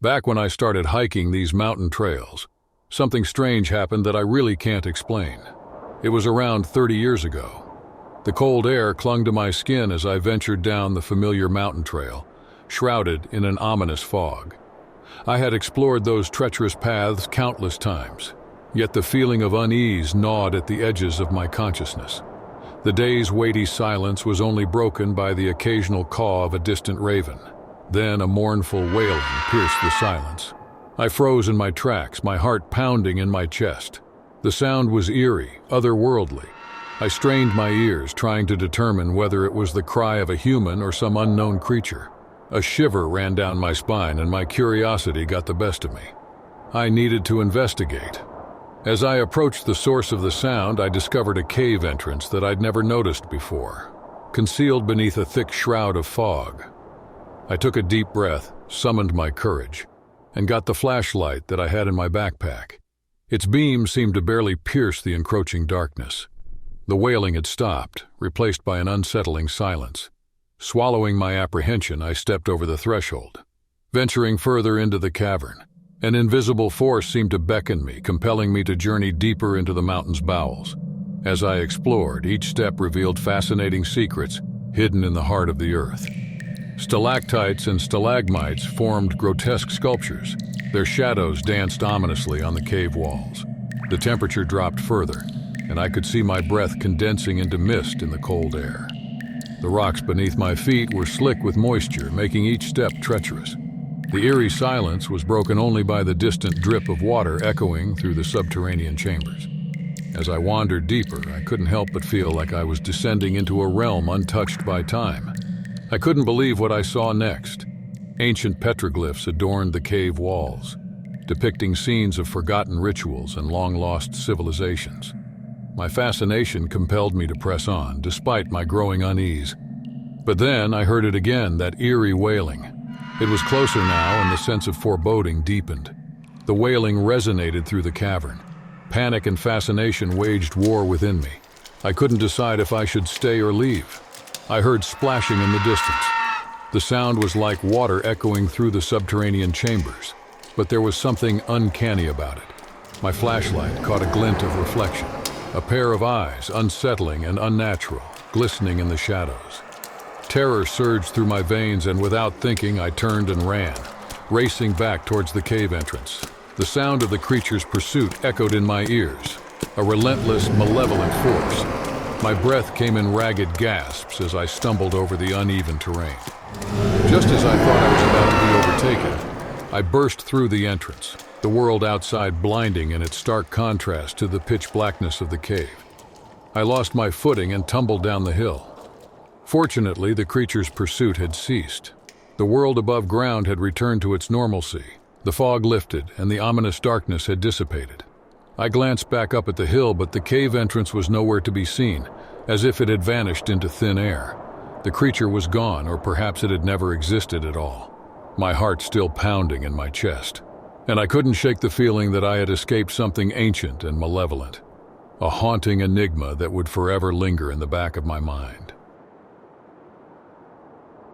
Back when I started hiking these mountain trails, something strange happened that I really can't explain. It was around 30 years ago. The cold air clung to my skin as I ventured down the familiar mountain trail, shrouded in an ominous fog. I had explored those treacherous paths countless times, yet the feeling of unease gnawed at the edges of my consciousness. The day's weighty silence was only broken by the occasional caw of a distant raven. Then a mournful wailing pierced the silence. I froze in my tracks, my heart pounding in my chest. The sound was eerie, otherworldly. I strained my ears, trying to determine whether it was the cry of a human or some unknown creature. A shiver ran down my spine, and my curiosity got the best of me. I needed to investigate. As I approached the source of the sound, I discovered a cave entrance that I'd never noticed before, concealed beneath a thick shroud of fog. I took a deep breath, summoned my courage, and got the flashlight that I had in my backpack. Its beam seemed to barely pierce the encroaching darkness. The wailing had stopped, replaced by an unsettling silence. Swallowing my apprehension, I stepped over the threshold. Venturing further into the cavern, an invisible force seemed to beckon me, compelling me to journey deeper into the mountain's bowels. As I explored, each step revealed fascinating secrets hidden in the heart of the earth. Stalactites and stalagmites formed grotesque sculptures. Their shadows danced ominously on the cave walls. The temperature dropped further, and I could see my breath condensing into mist in the cold air. The rocks beneath my feet were slick with moisture, making each step treacherous. The eerie silence was broken only by the distant drip of water echoing through the subterranean chambers. As I wandered deeper, I couldn't help but feel like I was descending into a realm untouched by time. I couldn't believe what I saw next. Ancient petroglyphs adorned the cave walls, depicting scenes of forgotten rituals and long-lost civilizations. My fascination compelled me to press on, despite my growing unease. But then I heard it again, that eerie wailing. It was closer now, and the sense of foreboding deepened. The wailing resonated through the cavern. Panic and fascination waged war within me. I couldn't decide if I should stay or leave. I heard splashing in the distance. The sound was like water echoing through the subterranean chambers, but there was something uncanny about it. My flashlight caught a glint of reflection, a pair of eyes, unsettling and unnatural, glistening in the shadows. Terror surged through my veins, and without thinking, I turned and ran, racing back towards the cave entrance. The sound of the creature's pursuit echoed in my ears, a relentless, malevolent force. My breath came in ragged gasps as I stumbled over the uneven terrain. Just as I thought I was about to be overtaken, I burst through the entrance, the world outside blinding in its stark contrast to the pitch blackness of the cave. I lost my footing and tumbled down the hill. Fortunately, the creature's pursuit had ceased. The world above ground had returned to its normalcy. The fog lifted, and the ominous darkness had dissipated. I glanced back up at the hill, but the cave entrance was nowhere to be seen, as if it had vanished into thin air. The creature was gone, or perhaps it had never existed at all. My heart still pounding in my chest. And I couldn't shake the feeling that I had escaped something ancient and malevolent. A haunting enigma that would forever linger in the back of my mind.